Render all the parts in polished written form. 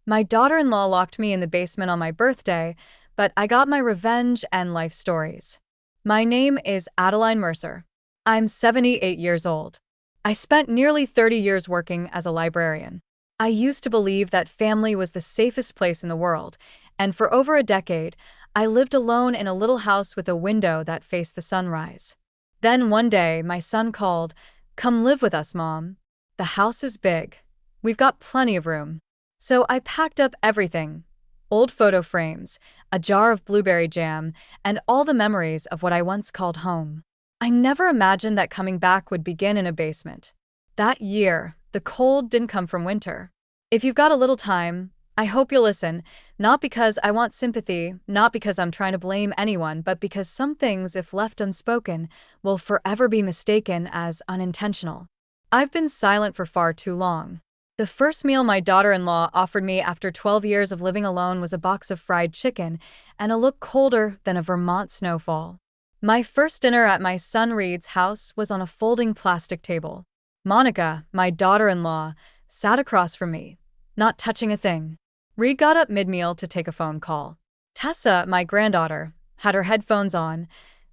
My daughter-in-law locked me in the basement on my birthday, but I got my revenge and life stories. My name is Adeline Mercer. I'm 78 years old. I spent nearly 30 years working as a librarian. I used to believe that family was the safest place in the world, and for over a decade, I lived alone in a little house with a window that faced the sunrise. Then one day, my son called, "Come live with us, Mom. The house is big. We've got plenty of room." So I packed up everything: old photo frames, a jar of blueberry jam, and all the memories of what I once called home. I never imagined that coming back would begin in a basement. That year, the cold didn't come from winter. If you've got a little time, I hope you'll listen, not because I want sympathy, not because I'm trying to blame anyone, but because some things, if left unspoken, will forever be mistaken as unintentional. I've been silent for far too long. The first meal my daughter-in-law offered me after 12 years of living alone was a box of fried chicken and a look colder than a Vermont snowfall. My first dinner at my son Reed's house was on a folding plastic table. Monica, my daughter-in-law, sat across from me, not touching a thing. Reed got up mid-meal to take a phone call. Tessa, my granddaughter, had her headphones on.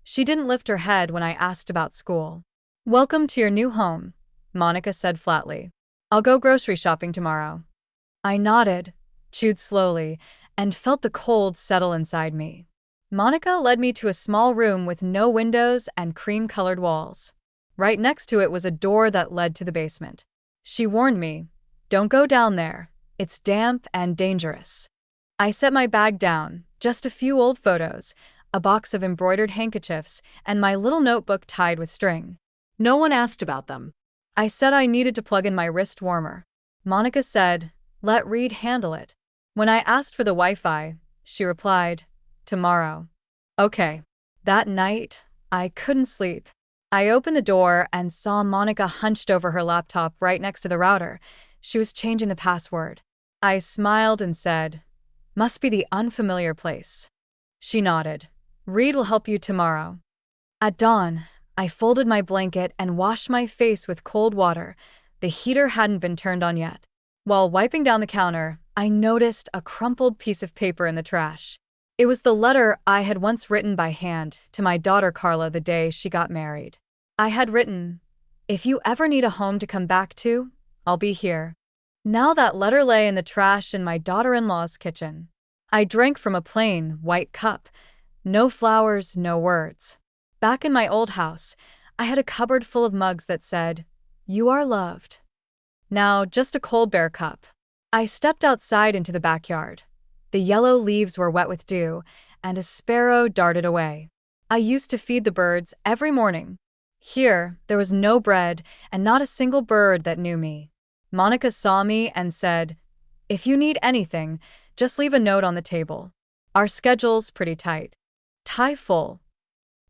She didn't lift her head when I asked about school. "Welcome to your new home," Monica said flatly. "I'll go grocery shopping tomorrow." I nodded, chewed slowly, and felt the cold settle inside me. Monica led me to a small room with no windows and cream-colored walls. Right next to it was a door that led to the basement. She warned me, "Don't go down there. It's damp and dangerous." I set my bag down, just a few old photos, a box of embroidered handkerchiefs, and my little notebook tied with string. No one asked about them. I said I needed to plug in my wrist warmer. Monica said, "Let Reed handle it." When I asked for the Wi-Fi, she replied, "Tomorrow." Okay. That night, I couldn't sleep. I opened the door and saw Monica hunched over her laptop right next to the router. She was changing the password. I smiled and said, "Must be the unfamiliar place." She nodded. "Reed will help you tomorrow." At dawn, I folded my blanket and washed my face with cold water. The heater hadn't been turned on yet. While wiping down the counter, I noticed a crumpled piece of paper in the trash. It was the letter I had once written by hand to my daughter Carla the day she got married. I had written, "If you ever need a home to come back to, I'll be here." Now that letter lay in the trash in my daughter-in-law's kitchen. I drank from a plain, white cup. No flowers, no words. Back in my old house, I had a cupboard full of mugs that said, "You are loved." Now, just a cold bare cup. I stepped outside into the backyard. The yellow leaves were wet with dew, and a sparrow darted away. I used to feed the birds every morning. Here, there was no bread and not a single bird that knew me. Monica saw me and said, "If you need anything, just leave a note on the table. Our schedule's pretty tight. Tie full."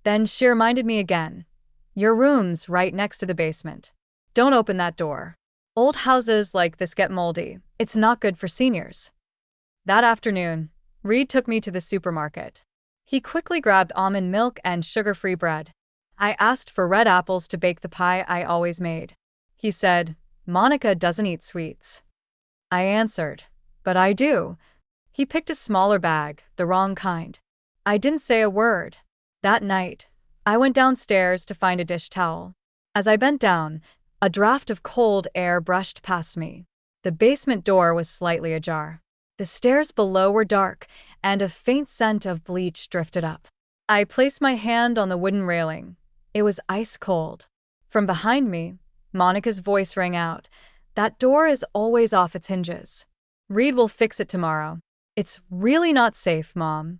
Then she reminded me again, "Your room's right next to the basement. Don't open that door. Old houses like this get moldy. It's not good for seniors." That afternoon, Reed took me to the supermarket. He quickly grabbed almond milk and sugar-free bread. I asked for red apples to bake the pie I always made. He said, "Monica doesn't eat sweets." I answered, "But I do." He picked a smaller bag, the wrong kind. I didn't say a word. That night, I went downstairs to find a dish towel. As I bent down, a draft of cold air brushed past me. The basement door was slightly ajar. The stairs below were dark, and a faint scent of bleach drifted up. I placed my hand on the wooden railing. It was ice cold. From behind me, Monica's voice rang out, "That door is always off its hinges. Reed will fix it tomorrow. It's really not safe, Mom."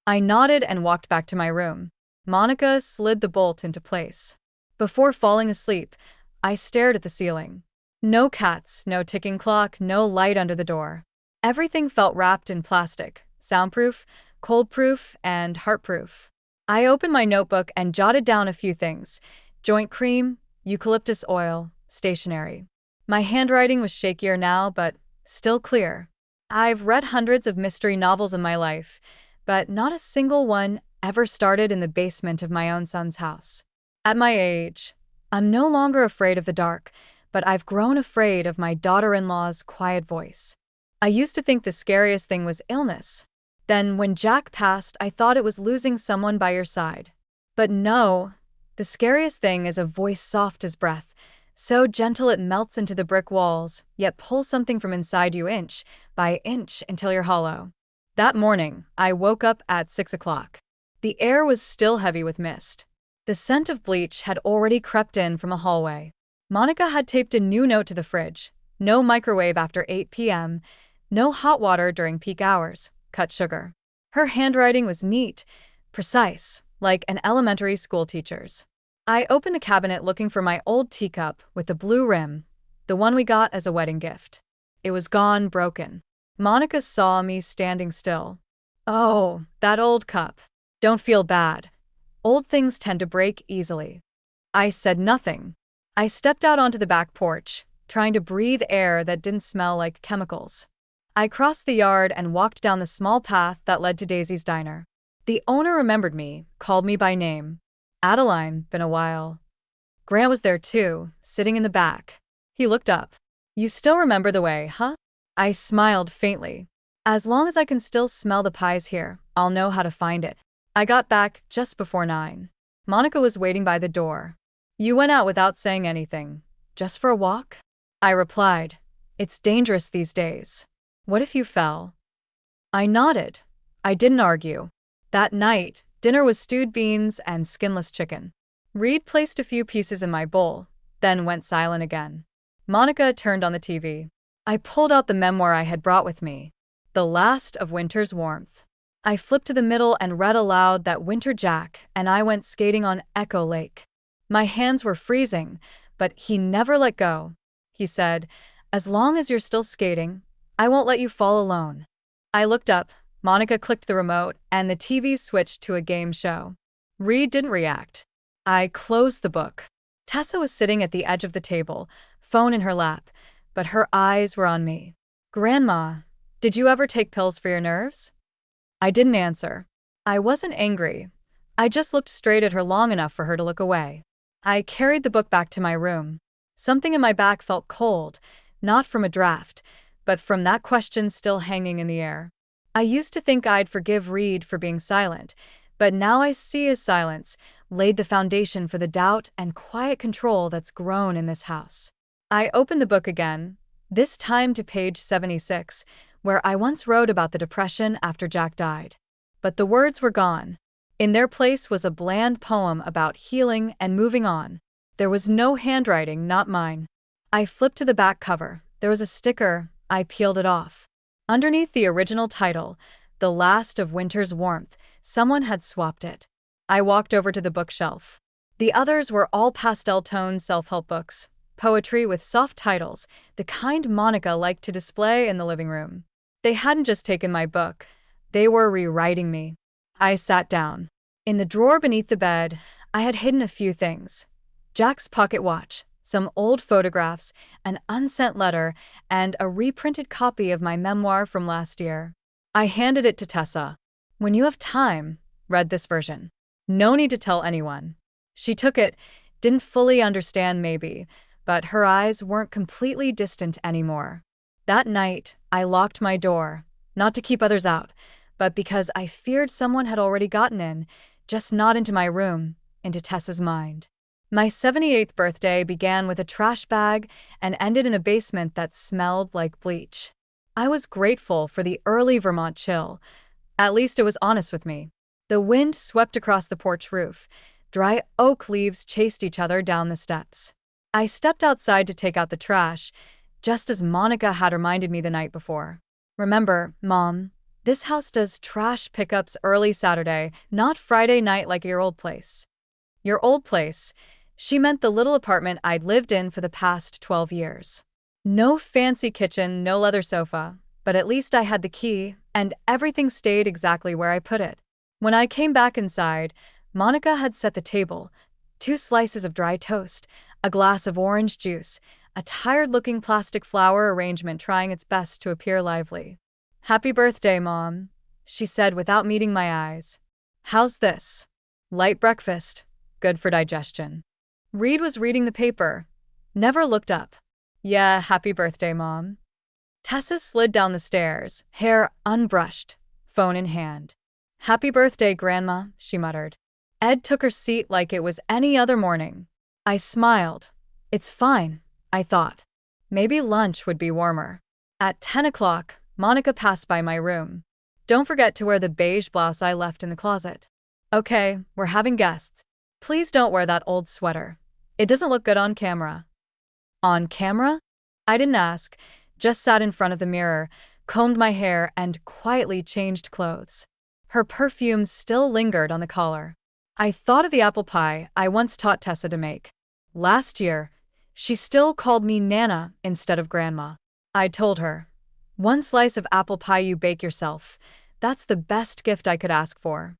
I nodded and walked back to my room. Monica slid the bolt into place. Before falling asleep, I stared at the ceiling. No cats, no ticking clock, no light under the door. Everything felt wrapped in plastic, soundproof, cold-proof, and heart-proof. I opened my notebook and jotted down a few things: joint cream, eucalyptus oil, stationery. My handwriting was shakier now, but still clear. I've read hundreds of mystery novels in my life, but not a single one ever started in the basement of my own son's house. At my age, I'm no longer afraid of the dark, but I've grown afraid of my daughter-in-law's quiet voice. I used to think the scariest thing was illness. Then, when Jack passed, I thought it was losing someone by your side. But no, the scariest thing is a voice soft as breath, so gentle it melts into the brick walls, yet pulls something from inside you inch by inch until you're hollow. That morning, I woke up at 6 o'clock. The air was still heavy with mist. The scent of bleach had already crept in from a hallway. Monica had taped a new note to the fridge: no microwave after 8 p.m., no hot water during peak hours, cut sugar. Her handwriting was neat, precise, like an elementary school teacher's. I opened the cabinet looking for my old teacup with the blue rim, the one we got as a wedding gift. It was gone, broken. Monica saw me standing still. "Oh, that old cup. Don't feel bad. Old things tend to break easily." I said nothing. I stepped out onto the back porch, trying to breathe air that didn't smell like chemicals. I crossed the yard and walked down the small path that led to Daisy's diner. The owner remembered me, called me by name. "Adeline, been a while." Grant was there too, sitting in the back. He looked up. "You still remember the way, huh?" I smiled faintly. "As long as I can still smell the pies here, I'll know how to find it." I got back just before 9. Monica was waiting by the door. "You went out without saying anything. Just for a walk?" I replied. "It's dangerous these days. What if you fell?" I nodded. I didn't argue. That night, dinner was stewed beans and skinless chicken. Reed placed a few pieces in my bowl, then went silent again. Monica turned on the TV. I pulled out the memoir I had brought with me, The Last of Winter's Warmth. I flipped to the middle and read aloud that winter Jack and I went skating on Echo Lake. My hands were freezing, but he never let go. He said, "As long as you're still skating, I won't let you fall alone." I looked up. Monica clicked the remote, and the TV switched to a game show. Reed didn't react. I closed the book. Tessa was sitting at the edge of the table, phone in her lap, but her eyes were on me. "Grandma, did you ever take pills for your nerves?" I didn't answer. I wasn't angry. I just looked straight at her long enough for her to look away. I carried the book back to my room. Something in my back felt cold, not from a draft, but from that question still hanging in the air. I used to think I'd forgive Reed for being silent, but now I see his silence laid the foundation for the doubt and quiet control that's grown in this house. I opened the book again, this time to page 76, where I once wrote about the depression after Jack died. But the words were gone. In their place was a bland poem about healing and moving on. There was no handwriting, not mine. I flipped to the back cover. There was a sticker. I peeled it off. Underneath the original title, The Last of Winter's Warmth, someone had swapped it. I walked over to the bookshelf. The others were all pastel-toned self-help books, poetry with soft titles, the kind Monica liked to display in the living room. They hadn't just taken my book. They were rewriting me. I sat down. In the drawer beneath the bed, I had hidden a few things: Jack's pocket watch, some old photographs, an unsent letter, and a reprinted copy of my memoir from last year. I handed it to Tessa. "When you have time, read this version. No need to tell anyone." She took it, didn't fully understand maybe, but her eyes weren't completely distant anymore. That night, I locked my door, not to keep others out, but because I feared someone had already gotten in, just not into my room, into Tessa's mind. My 78th birthday began with a trash bag and ended in a basement that smelled like bleach. I was grateful for the early Vermont chill. At least it was honest with me. The wind swept across the porch roof. Dry oak leaves chased each other down the steps. I stepped outside to take out the trash, just as Monica had reminded me the night before. "Remember, Mom, this house does trash pickups early Saturday, not Friday night like your old place." Your old place. She meant the little apartment I'd lived in for the past 12 years. No fancy kitchen, no leather sofa, but at least I had the key, and everything stayed exactly where I put it. When I came back inside, Monica had set the table: 2 slices of dry toast, a glass of orange juice, a tired-looking plastic flower arrangement trying its best to appear lively. "Happy birthday, Mom," she said without meeting my eyes. "How's this? Light breakfast, good for digestion." Reed was reading the paper. Never looked up. "Yeah, happy birthday, Mom." Tessa slid down the stairs, hair unbrushed, phone in hand. "Happy birthday, Grandma," she muttered. Ed took her seat like it was any other morning. I smiled. It's fine, I thought. Maybe lunch would be warmer. At 10 o'clock, Monica passed by my room. "Don't forget to wear the beige blouse I left in the closet." "Okay, we're having guests. Please don't wear that old sweater. It doesn't look good on camera." On camera? I didn't ask, just sat in front of the mirror, combed my hair, and quietly changed clothes. Her perfume still lingered on the collar. I thought of the apple pie I once taught Tessa to make. Last year, she still called me Nana instead of Grandma. I told her, "One slice of apple pie you bake yourself. That's the best gift I could ask for."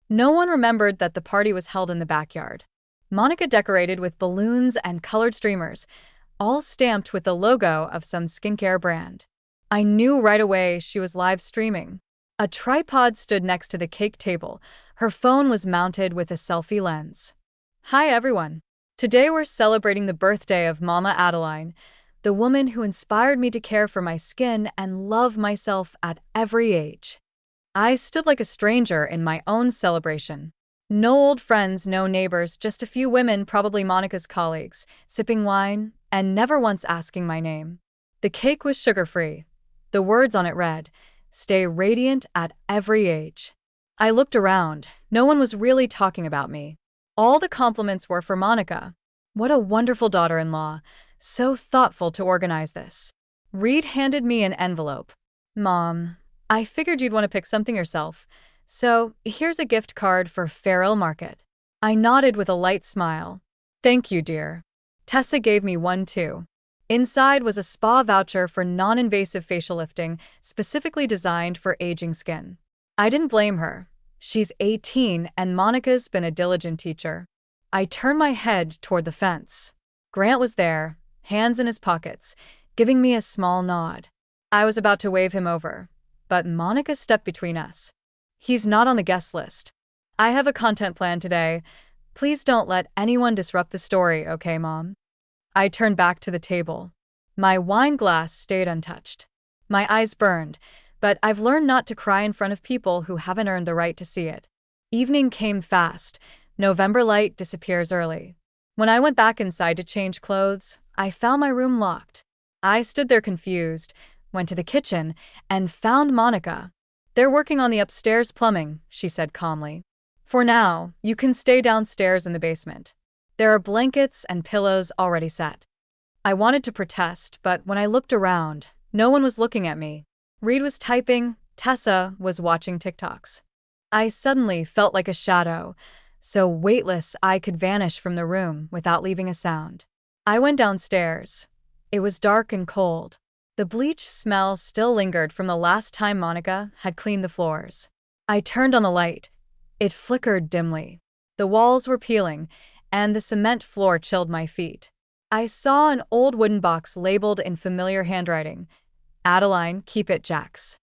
No one remembered that the party was held in the backyard. Monica decorated with balloons and colored streamers, all stamped with the logo of some skincare brand. I knew right away she was live streaming. A tripod stood next to the cake table. Her phone was mounted with a selfie lens. "Hi everyone. Today we're celebrating the birthday of Mama Adeline, the woman who inspired me to care for my skin and love myself at every age." I stood like a stranger in my own celebration. No old friends, no neighbors, just a few women, probably Monica's colleagues, sipping wine and never once asking my name. The cake was sugar-free. The words on it read, "Stay radiant at every age." I looked around. No one was really talking about me. All the compliments were for Monica. What a wonderful daughter-in-law. So thoughtful to organize this. Reed handed me an envelope. "Mom, I figured you'd want to pick something yourself. So here's a gift card for Farrell Market." I nodded with a light smile. "Thank you, dear." Tessa gave me one too. Inside was a spa voucher for non-invasive facial lifting, specifically designed for aging skin. I didn't blame her. She's 18 and Monica's been a diligent teacher. I turned my head toward the fence. Grant was there, hands in his pockets, giving me a small nod. I was about to wave him over, but Monica stepped between us. "He's not on the guest list. I have a content plan today. Please don't let anyone disrupt the story, okay, Mom?" I turned back to the table. My wine glass stayed untouched. My eyes burned, but I've learned not to cry in front of people who haven't earned the right to see it. Evening came fast. November light disappears early. When I went back inside to change clothes, I found my room locked. I stood there confused, went to the kitchen, and found Monica. "They're working on the upstairs plumbing," she said calmly. "For now, you can stay downstairs in the basement. There are blankets and pillows already set." I wanted to protest, but when I looked around, no one was looking at me. Reed was typing, Tessa was watching TikToks. I suddenly felt like a shadow, so weightless I could vanish from the room without leaving a sound. I went downstairs. It was dark and cold. The bleach smell still lingered from the last time Monica had cleaned the floors. I turned on the light. It flickered dimly. The walls were peeling, and the cement floor chilled my feet. I saw an old wooden box labeled in familiar handwriting, "Adeline, keep it, Jax."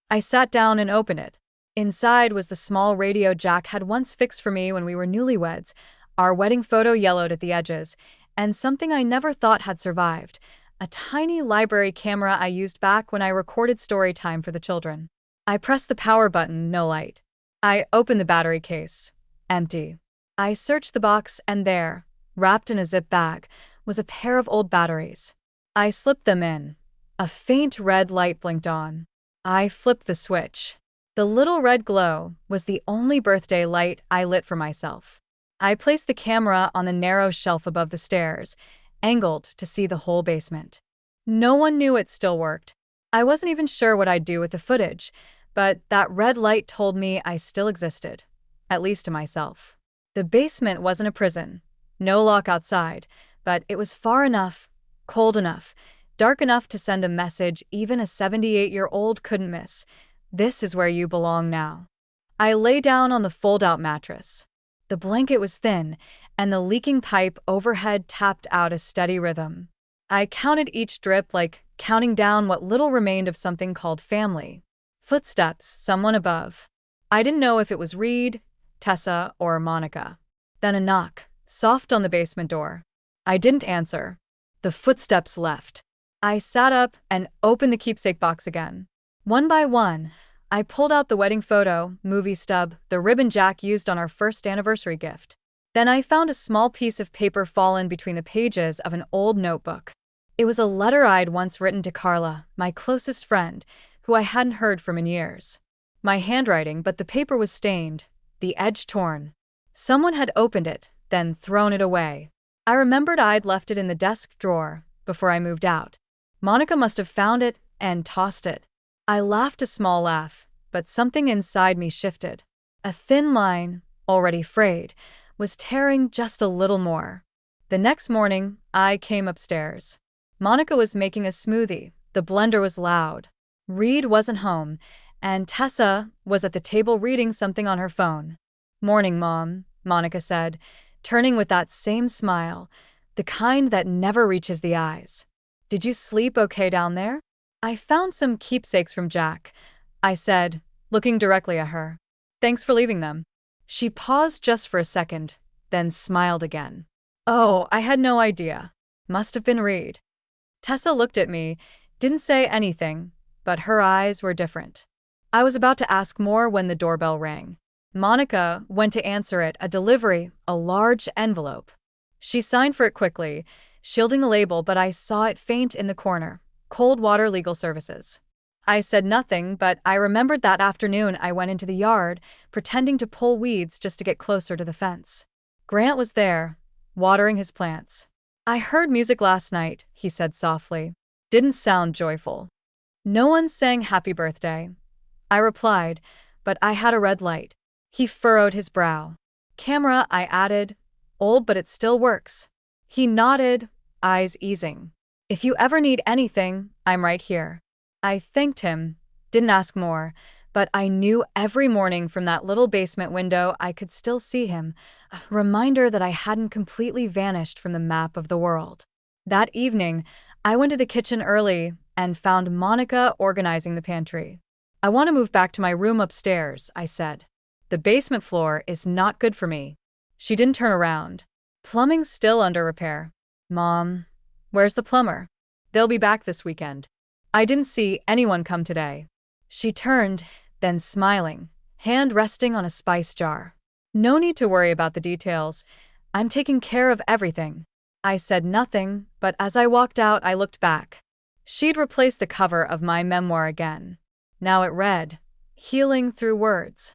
I sat down and opened it. Inside was the small radio Jack had once fixed for me when we were newlyweds, our wedding photo yellowed at the edges, and something I never thought had survived, a tiny library camera I used back when I recorded story time for the children. I pressed the power button, no light. I opened the battery case. Empty. I searched the box and there, wrapped in a zip bag, was a pair of old batteries. I slipped them in. A faint red light blinked on. I flipped the switch. The little red glow was the only birthday light I lit for myself. I placed the camera on the narrow shelf above the stairs, angled to see the whole basement. No one knew it still worked. I wasn't even sure what I'd do with the footage, but that red light told me I still existed, at least to myself. The basement wasn't a prison. No lock outside, but it was far enough, cold enough, dark enough to send a message even a 78-year-old couldn't miss. This is where you belong now. I lay down on the fold-out mattress. The blanket was thin, and the leaking pipe overhead tapped out a steady rhythm. I counted each drip like counting down what little remained of something called family. Footsteps, someone above. I didn't know if it was Reed, Tessa, or Monica. Then a knock, soft on the basement door. I didn't answer. The footsteps left. I sat up and opened the keepsake box again. One by one, I pulled out the wedding photo, movie stub, the ribbon Jack used on our first anniversary gift. Then I found a small piece of paper fallen between the pages of an old notebook. It was a letter I'd once written to Carla, my closest friend, who I hadn't heard from in years. My handwriting, but the paper was stained, the edge torn. Someone had opened it, then thrown it away. I remembered I'd left it in the desk drawer before I moved out. Monica must have found it and tossed it. I laughed a small laugh, but something inside me shifted. A thin line, already frayed, was tearing just a little more. The next morning, I came upstairs. Monica was making a smoothie. The blender was loud. Reed wasn't home, and Tessa was at the table reading something on her phone. "Morning, Mom," Monica said, turning with that same smile, the kind that never reaches the eyes. "Did you sleep okay down there?" "I found some keepsakes from Jack," I said, looking directly at her. "Thanks for leaving them." She paused just for a second, then smiled again. "Oh, I had no idea. Must have been Reed." Tessa looked at me, didn't say anything, but her eyes were different. I was about to ask more when the doorbell rang. Monica went to answer it, a delivery, a large envelope. She signed for it quickly, shielding the label, but I saw it faint in the corner. Coldwater Legal Services. I said nothing, but I remembered that afternoon I went into the yard, pretending to pull weeds just to get closer to the fence. Grant was there, watering his plants. "I heard music last night," he said softly. "Didn't sound joyful." "No one sang happy birthday," I replied, but I had a red light. He furrowed his brow. "Camera," I added. "Old, but it still works." He nodded, eyes easing. "If you ever need anything, I'm right here." I thanked him, didn't ask more, but I knew every morning from that little basement window I could still see him, a reminder that I hadn't completely vanished from the map of the world. That evening, I went to the kitchen early and found Monica organizing the pantry. "I want to move back to my room upstairs," I said. "The basement floor is not good for me." She didn't turn around. "Plumbing's still under repair." "Mom, where's the plumber?" "They'll be back this weekend." "I didn't see anyone come today." She turned, then smiling, hand resting on a spice jar. "No need to worry about the details. I'm taking care of everything." I said nothing, but as I walked out, I looked back. She'd replaced the cover of my memoir again. Now it read, "Healing Through Words."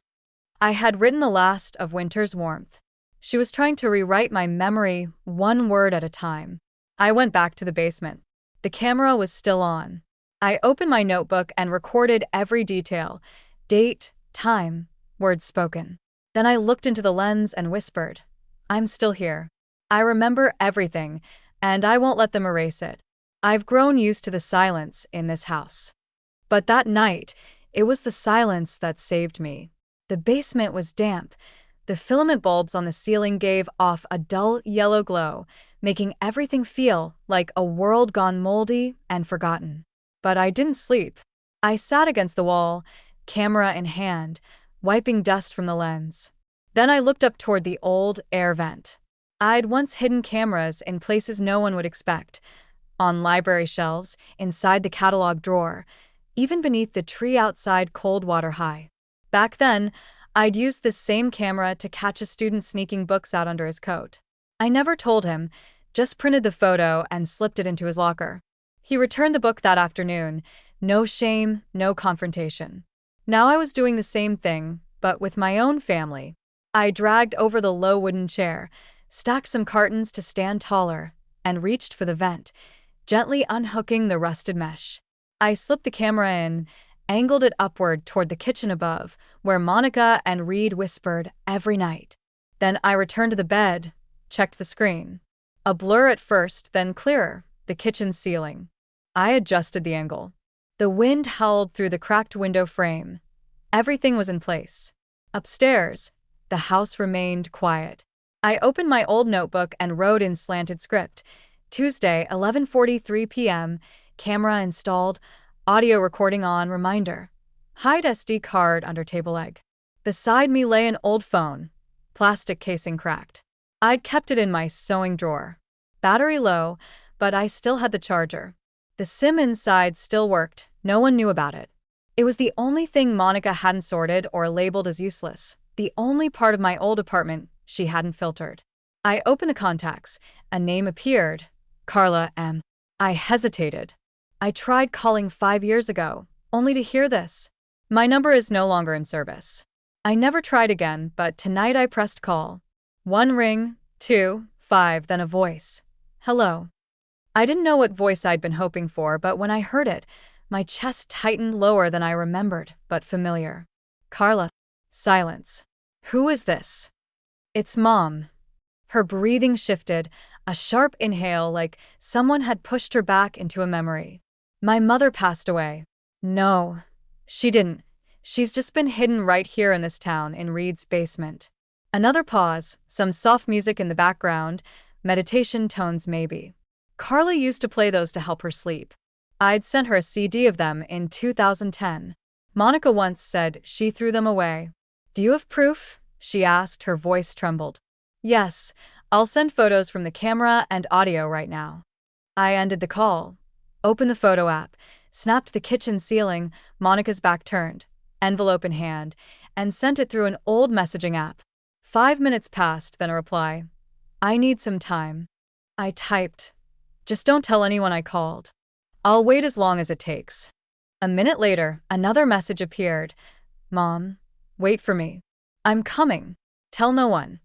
I had written the last of winter's warmth. She was trying to rewrite my memory one word at a time. I went back to the basement. The camera was still on. I opened my notebook and recorded every detail, date, time, words spoken. Then I looked into the lens and whispered, "I'm still here. I remember everything, and I won't let them erase it. I've grown used to the silence in this house." But that night, it was the silence that saved me. The basement was damp. The filament bulbs on the ceiling gave off a dull yellow glow, making everything feel like a world gone moldy and forgotten. But I didn't sleep. I sat against the wall, camera in hand, wiping dust from the lens. Then I looked up toward the old air vent. I'd once hidden cameras in places no one would expect, on library shelves, inside the catalog drawer, even beneath the tree outside Coldwater High. Back then, I'd used this same camera to catch a student sneaking books out under his coat. I never told him, just printed the photo and slipped it into his locker. He returned the book that afternoon. No shame, no confrontation. Now I was doing the same thing, but with my own family. I dragged over the low wooden chair, stacked some cartons to stand taller, and reached for the vent, gently unhooking the rusted mesh. I slipped the camera in, angled it upward toward the kitchen above, where Monica and Reed whispered every night. Then I returned to the bed, checked the screen. A blur at first, then clearer, the kitchen ceiling. I adjusted the angle. The wind howled through the cracked window frame. Everything was in place. Upstairs, the house remained quiet. I opened my old notebook and wrote in slanted script, Tuesday, 11:43 p.m., camera installed, audio recording on, reminder. Hide SD card under table leg. Beside me lay an old phone, plastic casing cracked. I'd kept it in my sewing drawer. Battery low, but I still had the charger. The SIM inside still worked. No one knew about it. It was the only thing Monica hadn't sorted or labeled as useless, the only part of my old apartment she hadn't filtered. I opened the contacts. A name appeared. Carla M. I hesitated. I tried calling 5 years ago, only to hear this. My number is no longer in service. I never tried again, but tonight I pressed call. 1 ring, 2, 5, then a voice. Hello. I didn't know what voice I'd been hoping for, but when I heard it, my chest tightened lower than I remembered, but familiar. Carla. Silence. Who is this? It's Mom. Her breathing shifted, a sharp inhale like someone had pushed her back into a memory. My mother passed away. No, she didn't. She's just been hidden right here in this town, in Reed's basement. Another pause, some soft music in the background, meditation tones maybe. Carla used to play those to help her sleep. I'd sent her a CD of them in 2010. Monica once said she threw them away. Do you have proof? She asked, her voice trembled. Yes, I'll send photos from the camera and audio right now. I ended the call, opened the photo app, snapped the kitchen ceiling, Monica's back turned, envelope in hand, and sent it through an old messaging app. 5 minutes passed, then a reply. I need some time. I typed. Just don't tell anyone I called. I'll wait as long as it takes. A minute later, another message appeared. Mom, wait for me. I'm coming. Tell no one.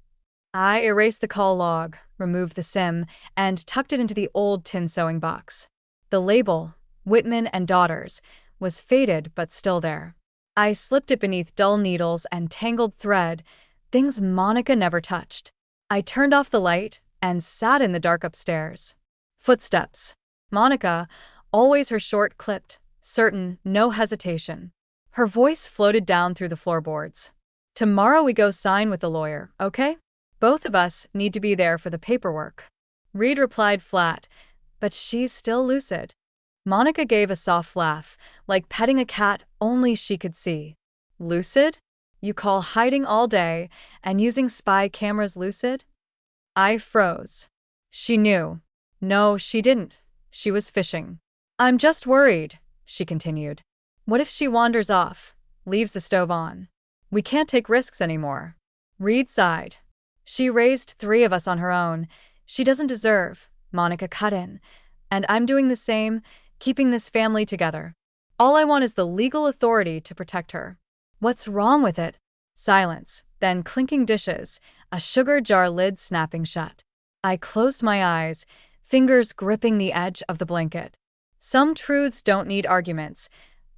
I erased the call log, removed the SIM, and tucked it into the old tin sewing box. The label, Whitman and Daughters, was faded but still there. I slipped it beneath dull needles and tangled thread, things Monica never touched. I turned off the light and sat in the dark upstairs. Footsteps. Monica, always her short clipped, certain, no hesitation. Her voice floated down through the floorboards. Tomorrow we go sign with the lawyer, okay? Both of us need to be there for the paperwork. Reed replied flat, but she's still lucid. Monica gave a soft laugh, like petting a cat only she could see. Lucid? You call hiding all day and using spy cameras lucid? I froze. She knew. No, she didn't. She was fishing. I'm just worried, she continued. What if she wanders off, leaves the stove on? We can't take risks anymore. Reed sighed. She raised 3 of us on her own. She doesn't deserve, Monica cut in. And I'm doing the same, keeping this family together. All I want is the legal authority to protect her. What's wrong with it? Silence, then clinking dishes, a sugar jar lid snapping shut. I closed my eyes, fingers gripping the edge of the blanket. Some truths don't need arguments,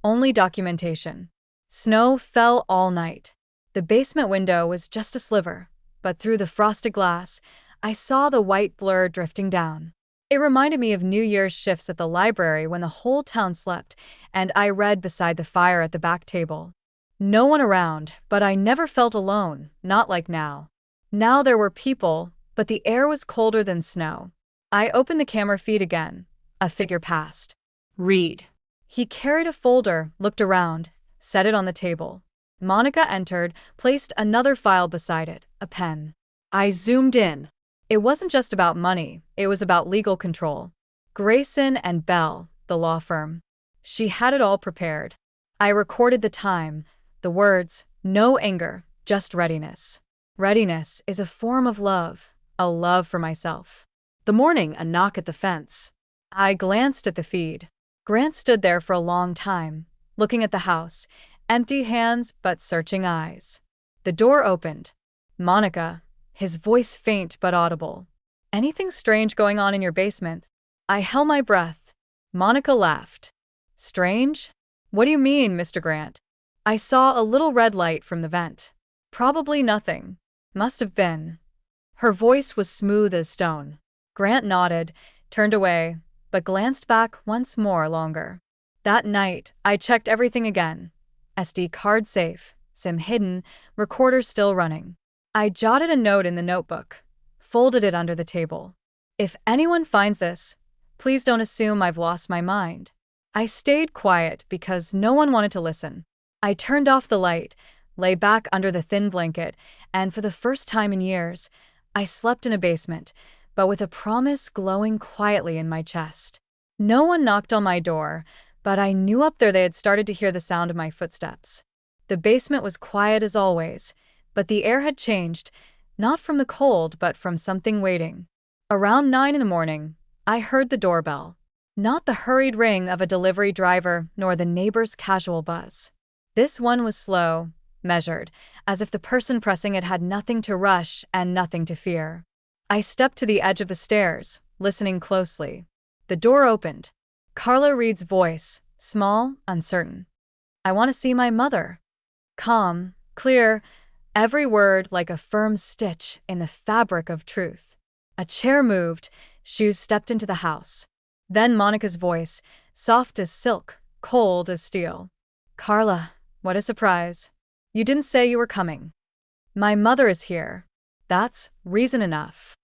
only documentation. Snow fell all night. The basement window was just a sliver, but through the frosted glass, I saw the white blur drifting down. It reminded me of New Year's shifts at the library when the whole town slept, and I read beside the fire at the back table. No one around, but I never felt alone, not like now. Now there were people, but the air was colder than snow. I opened the camera feed again. A figure passed. Reed. He carried a folder, looked around, set it on the table. Monica entered, placed another file beside it, a pen. I zoomed in. It wasn't just about money, it was about legal control. Grayson and Bell, the law firm. She had it all prepared. I recorded the time, the words, no anger, just readiness. Readiness is a form of love, a love for myself. The morning, a knock at the fence. I glanced at the feed. Grant stood there for a long time, looking at the house, empty hands but searching eyes. The door opened. Monica, his voice faint but audible. Anything strange going on in your basement? I held my breath. Monica laughed. Strange? What do you mean, Mr. Grant? I saw a little red light from the vent. Probably nothing. Must have been. Her voice was smooth as stone. Grant nodded, turned away, but glanced back once more longer. That night, I checked everything again. SD card safe, SIM hidden, recorder still running. I jotted a note in the notebook, folded it under the table. If anyone finds this, please don't assume I've lost my mind. I stayed quiet because no one wanted to listen. I turned off the light, lay back under the thin blanket, and for the first time in years, I slept in a basement, but with a promise glowing quietly in my chest. No one knocked on my door, but I knew up there they had started to hear the sound of my footsteps. The basement was quiet as always, but the air had changed, not from the cold but from something waiting. Around 9 in the morning, I heard the doorbell. Not the hurried ring of a delivery driver nor the neighbor's casual buzz. This one was slow, measured, as if the person pressing it had nothing to rush and nothing to fear. I stepped to the edge of the stairs, listening closely. The door opened. Carla Reed's voice, small, uncertain. "I want to see my mother." Calm, clear, every word like a firm stitch in the fabric of truth. A chair moved, shoes stepped into the house. Then Monica's voice, soft as silk, cold as steel. "Carla, what a surprise. You didn't say you were coming." "My mother is here." That's reason enough.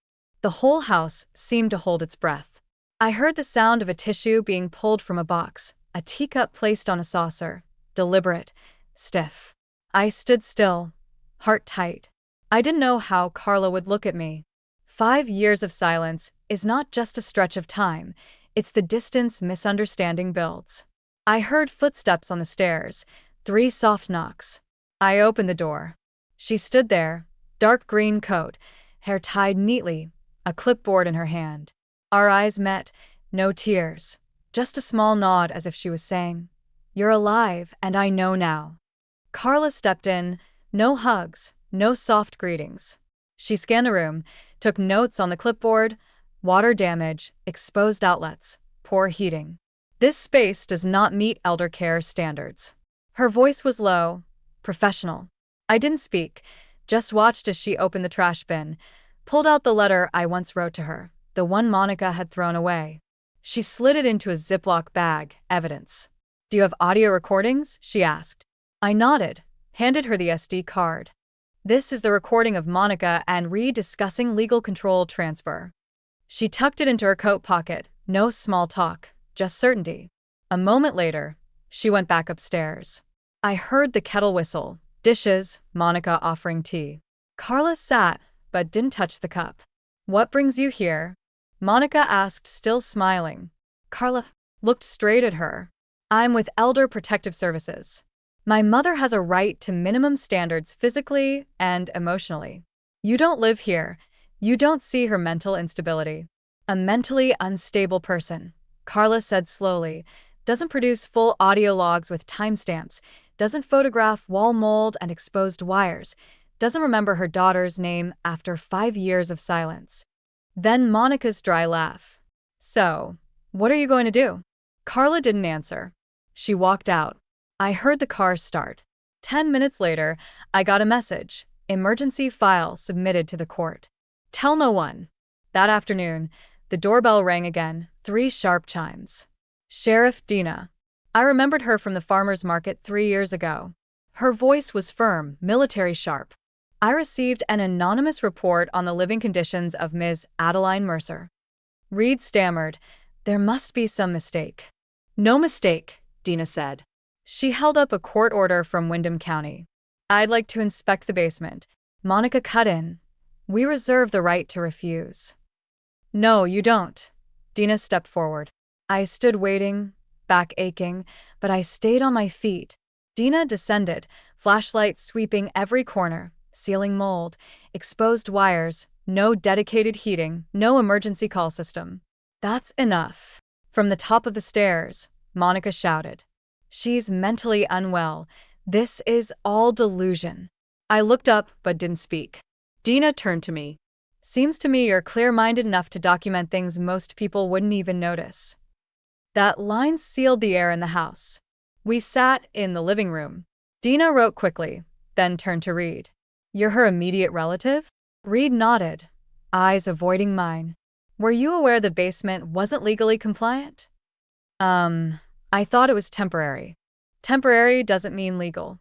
The whole house seemed to hold its breath. I heard the sound of a tissue being pulled from a box, a teacup placed on a saucer, deliberate, stiff. I stood still, heart tight. I didn't know how Carla would look at me. 5 years of silence is not just a stretch of time, it's the distance misunderstanding builds. I heard footsteps on the stairs, 3 soft knocks. I opened the door. She stood there, dark green coat, hair tied neatly, a clipboard in her hand. Our eyes met, no tears, just a small nod as if she was saying, "You're alive, and I know now." Carla stepped in, no hugs, no soft greetings. She scanned the room, took notes on the clipboard: water damage, exposed outlets, poor heating. This space does not meet elder care standards. Her voice was low, professional. I didn't speak, just watched as she opened the trash bin, pulled out the letter I once wrote to her, the one Monica had thrown away. She slid it into a Ziploc bag, evidence. "Do you have audio recordings?" she asked. I nodded, handed her the SD card. "This is the recording of Monica and Reed discussing legal control transfer." She tucked it into her coat pocket, no small talk, just certainty. A moment later, she went back upstairs. I heard the kettle whistle, dishes, Monica offering tea. Carla sat, but didn't touch the cup. "What brings you here?" Monica asked, still smiling. Carla looked straight at her. "I'm with Elder Protective Services. My mother has a right to minimum standards physically and emotionally. You don't live here. You don't see her mental instability." "A mentally unstable person," Carla said slowly, "doesn't produce full audio logs with timestamps, doesn't photograph wall mold and exposed wires, doesn't remember her daughter's name after 5 years of silence." Then Monica's dry laugh. "So, what are you going to do?" Carla didn't answer. She walked out. I heard the car start. 10 minutes later, I got a message: emergency file submitted to the court. Tell no one. That afternoon, the doorbell rang again, 3 sharp chimes. Sheriff Dina. I remembered her from the farmer's market 3 years ago. Her voice was firm, military sharp. "I received an anonymous report on the living conditions of Ms. Adeline Mercer." Reed stammered, "There must be some mistake." "No mistake," Dina said. She held up a court order from Windham County. "I'd like to inspect the basement." Monica cut in. "We reserve the right to refuse." "No, you don't." Dina stepped forward. I stood waiting, back aching, but I stayed on my feet. Dina descended, flashlight sweeping every corner, ceiling mold, exposed wires, no dedicated heating, no emergency call system. "That's enough." From the top of the stairs, Monica shouted. "She's mentally unwell. This is all delusion." I looked up but didn't speak. Dina turned to me. "Seems to me you're clear-minded enough to document things most people wouldn't even notice." That line sealed the air in the house. We sat in the living room. Dina wrote quickly, then turned to Reed. "You're her immediate relative?" Reed nodded, eyes avoiding mine. "Were you aware the basement wasn't legally compliant?" I thought it was temporary." "Temporary doesn't mean legal."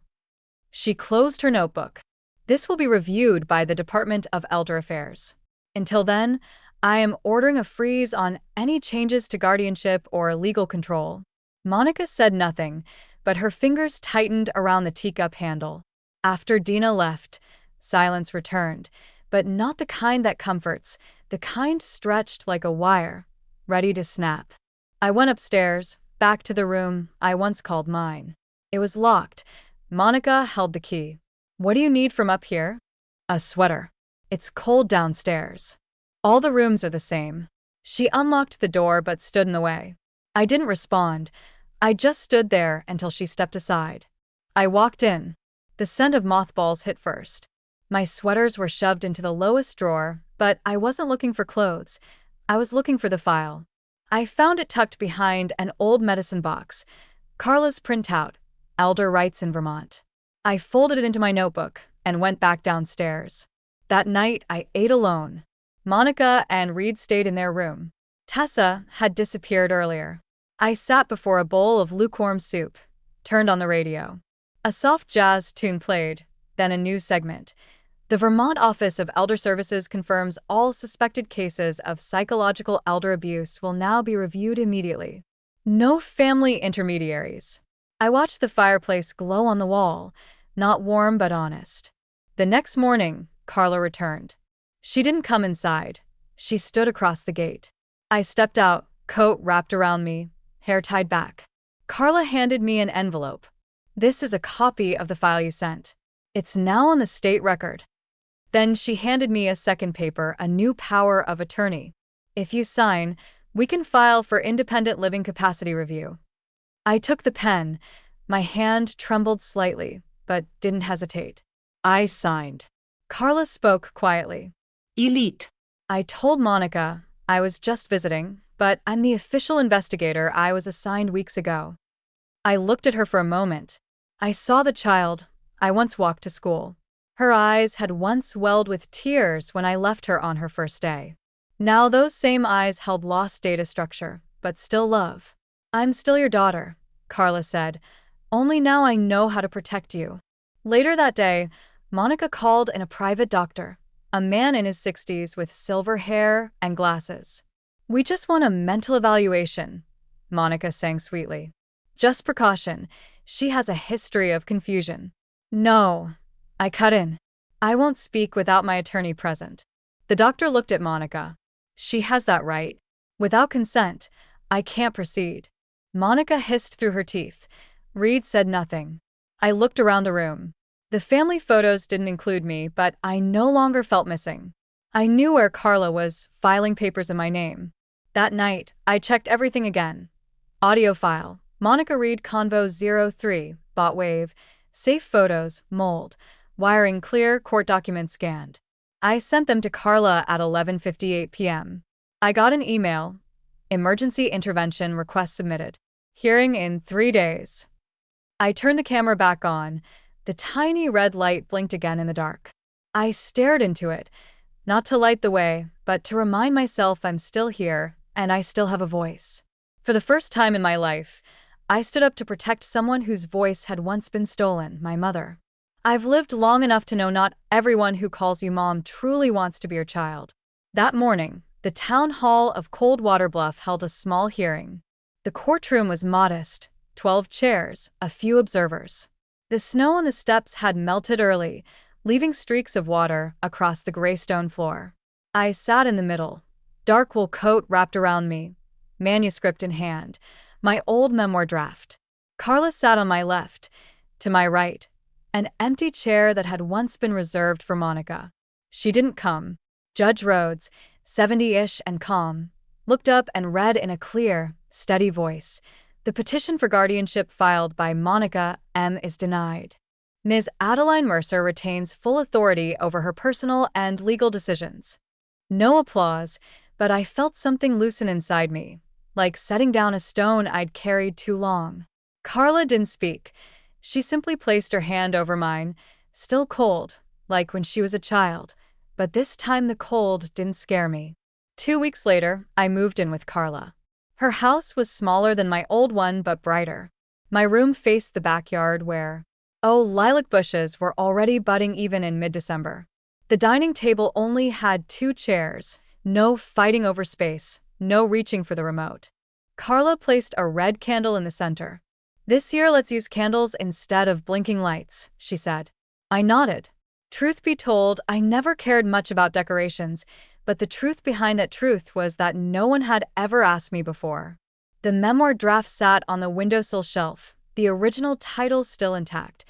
She closed her notebook. "This will be reviewed by the Department of Elder Affairs. Until then, I am ordering a freeze on any changes to guardianship or legal control." Monica said nothing, but her fingers tightened around the teacup handle. After Dina left, silence returned, but not the kind that comforts, the kind stretched like a wire, ready to snap. I went upstairs, back to the room I once called mine. It was locked. Monica held the key. What do you need from up here? A sweater. It's cold downstairs. All the rooms are the same. She unlocked the door but stood in the way. I didn't respond. I just stood there until she stepped aside. I walked in. The scent of mothballs hit first. My sweaters were shoved into the lowest drawer, but I wasn't looking for clothes. I was looking for the file. I found it tucked behind an old medicine box. Carla's printout, Elder Rights in Vermont. I folded it into my notebook and went back downstairs. That night, I ate alone. Monica and Reed stayed in their room. Tessa had disappeared earlier. I sat before a bowl of lukewarm soup, turned on the radio. A soft jazz tune played, then a news segment. The Vermont Office of Elder Services confirms all suspected cases of psychological elder abuse will now be reviewed immediately. No family intermediaries. I watched the fireplace glow on the wall, not warm but honest. The next morning, Carla returned. She didn't come inside. She stood across the gate. I stepped out, coat wrapped around me, hair tied back. Carla handed me an envelope. This is a copy of the file you sent. It's now on the state record. Then she handed me a second paper, a new power of attorney. If you sign, we can file for independent living capacity review. I took the pen. My hand trembled slightly, but didn't hesitate. I signed. Carla spoke quietly. Elite. I told Monica I was just visiting, but I'm the official investigator I was assigned weeks ago. I looked at her for a moment. I saw the child I once walked to school. Her eyes had once welled with tears when I left her on her first day. Now those same eyes held lost data structure, but still love. I'm still your daughter, Carla said. Only now I know how to protect you. Later that day, Monica called in a private doctor, a man in his 60s with silver hair and glasses. We just want a mental evaluation, Monica sang sweetly. Just precaution. She has a history of confusion. No. I cut in. I won't speak without my attorney present. The doctor looked at Monica. She has that right. Without consent, I can't proceed. Monica hissed through her teeth. Reed said nothing. I looked around the room. The family photos didn't include me, but I no longer felt missing. I knew where Carla was, filing papers in my name. That night, I checked everything again. Audio file, Monica Reed Convo 03, bot wave, safe photos, mold. Wiring clear, court documents scanned. I sent them to Carla at 11:58 p.m. I got an email. Emergency intervention request submitted. Hearing in 3 days. I turned the camera back on. The tiny red light blinked again in the dark. I stared into it, not to light the way, but to remind myself I'm still here and I still have a voice. For the first time in my life, I stood up to protect someone whose voice had once been stolen, my mother. I've lived long enough to know not everyone who calls you mom truly wants to be your child. That morning, the town hall of Coldwater Bluff held a small hearing. The courtroom was modest, 12 chairs, a few observers. The snow on the steps had melted early, leaving streaks of water across the gray stone floor. I sat in the middle, dark wool coat wrapped around me, manuscript in hand, my old memoir draft. Carla sat on my left. To my right, an empty chair that had once been reserved for Monica. She didn't come. Judge Rhodes, 70-ish and calm, looked up and read in a clear, steady voice. The petition for guardianship filed by Monica M. is denied. Ms. Adeline Mercer retains full authority over her personal and legal decisions. No applause, but I felt something loosen inside me, like setting down a stone I'd carried too long. Carla didn't speak. She simply placed her hand over mine, still cold, like when she was a child, but this time the cold didn't scare me. 2 weeks later, I moved in with Carla. Her house was smaller than my old one but brighter. My room faced the backyard where, lilac bushes were already budding even in mid-December. The dining table only had 2 chairs, no fighting over space, no reaching for the remote. Carla placed a red candle in the center. This year let's use candles instead of blinking lights, she said. I nodded. Truth be told, I never cared much about decorations, but the truth behind that truth was that no one had ever asked me before. The memoir draft sat on the windowsill shelf, the original title still intact,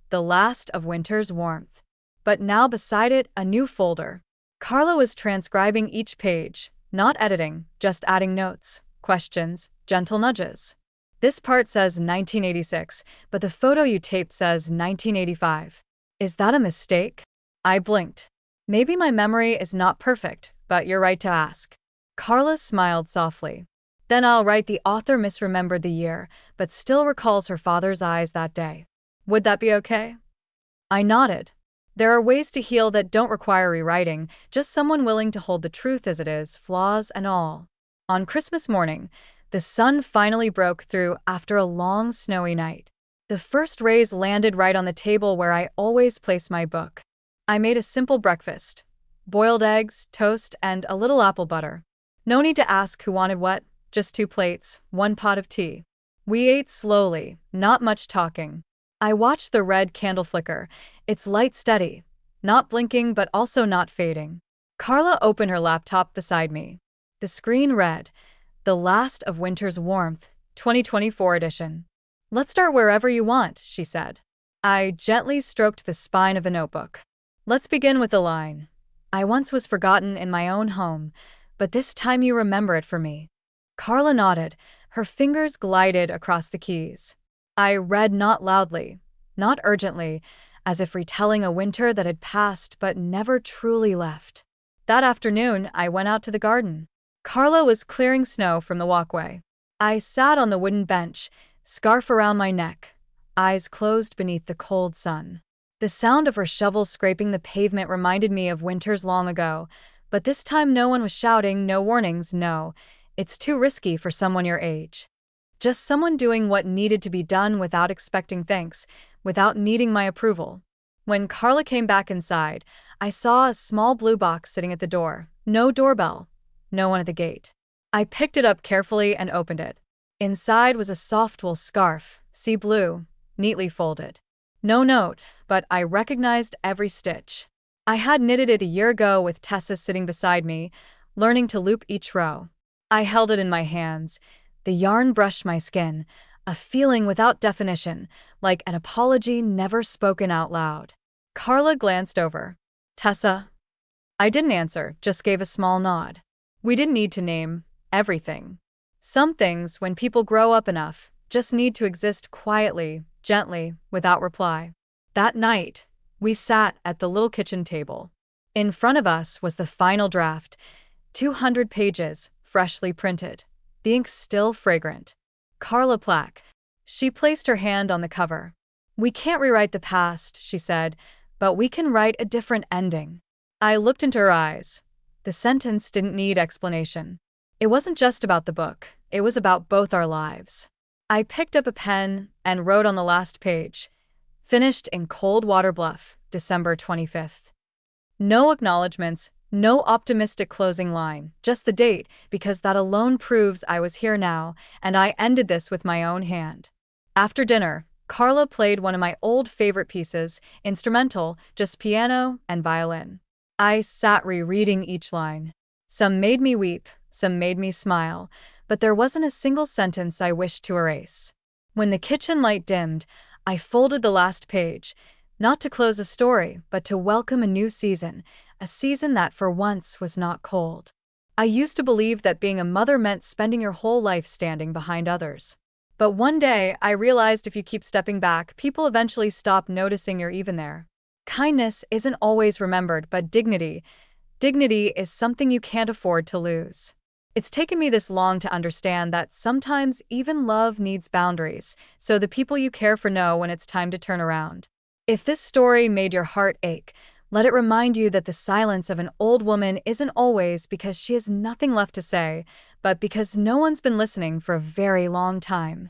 The Last of Winter's Warmth. But now beside it, a new folder. Carla was transcribing each page, not editing, just adding notes, questions, gentle nudges. This part says 1986, but the photo you taped says 1985. Is that a mistake? I blinked. Maybe my memory is not perfect, but you're right to ask. Carla smiled softly. Then I'll write the author misremembered the year, but still recalls her father's eyes that day. Would that be okay? I nodded. There are ways to heal that don't require rewriting, just someone willing to hold the truth as it is, flaws and all. On Christmas morning, the sun finally broke through after a long snowy night. The first rays landed right on the table where I always place my book. I made a simple breakfast. Boiled eggs, toast, and a little apple butter. No need to ask who wanted what, just 2 plates, 1 pot of tea. We ate slowly, not much talking. I watched the red candle flicker, its light steady, not blinking but also not fading. Carla opened her laptop beside me. The screen read, The Last of Winter's Warmth, 2024 edition. Let's start wherever you want, she said. I gently stroked the spine of the notebook. Let's begin with the line. I once was forgotten in my own home, but this time you remember it for me. Carla nodded, her fingers glided across the keys. I read not loudly, not urgently, as if retelling a winter that had passed but never truly left. That afternoon, I went out to the garden. Carla was clearing snow from the walkway. I sat on the wooden bench, scarf around my neck, eyes closed beneath the cold sun. The sound of her shovel scraping the pavement reminded me of winters long ago, but this time no one was shouting, no warnings, no. It's too risky for someone your age. Just someone doing what needed to be done without expecting thanks, without needing my approval. When Carla came back inside, I saw a small blue box sitting at the door. No doorbell. No one at the gate. I picked it up carefully and opened it. Inside was a soft wool scarf, sea blue, neatly folded. No note, but I recognized every stitch. I had knitted it a year ago with Tessa sitting beside me, learning to loop each row. I held it in my hands. The yarn brushed my skin, a feeling without definition, like an apology never spoken out loud. Carla glanced over. Tessa? I didn't answer, just gave a small nod. We didn't need to name everything. Some things, when people grow up enough, just need to exist quietly, gently, without reply. That night, we sat at the little kitchen table. In front of us was the final draft, 200 pages, freshly printed. The ink still fragrant. Carla Plack. She placed her hand on the cover. We can't rewrite the past, she said, but we can write a different ending. I looked into her eyes. The sentence didn't need explanation. It wasn't just about the book, it was about both our lives. I picked up a pen and wrote on the last page, finished in Coldwater Bluff, December 25th. No acknowledgments, no optimistic closing line, just the date, because that alone proves I was here now, and I ended this with my own hand. After dinner, Carla played one of my old favorite pieces, instrumental, just piano and violin. I sat rereading each line. Some made me weep, some made me smile, but there wasn't a single sentence I wished to erase. When the kitchen light dimmed, I folded the last page, not to close a story, but to welcome a new season, a season that for once was not cold. I used to believe that being a mother meant spending your whole life standing behind others. But one day, I realized if you keep stepping back, people eventually stop noticing you're even there. Kindness isn't always remembered, but dignity is something you can't afford to lose. It's taken me this long to understand that sometimes even love needs boundaries, so the people you care for know when it's time to turn around. If this story made your heart ache, let it remind you that the silence of an old woman isn't always because she has nothing left to say, but because no one's been listening for a very long time.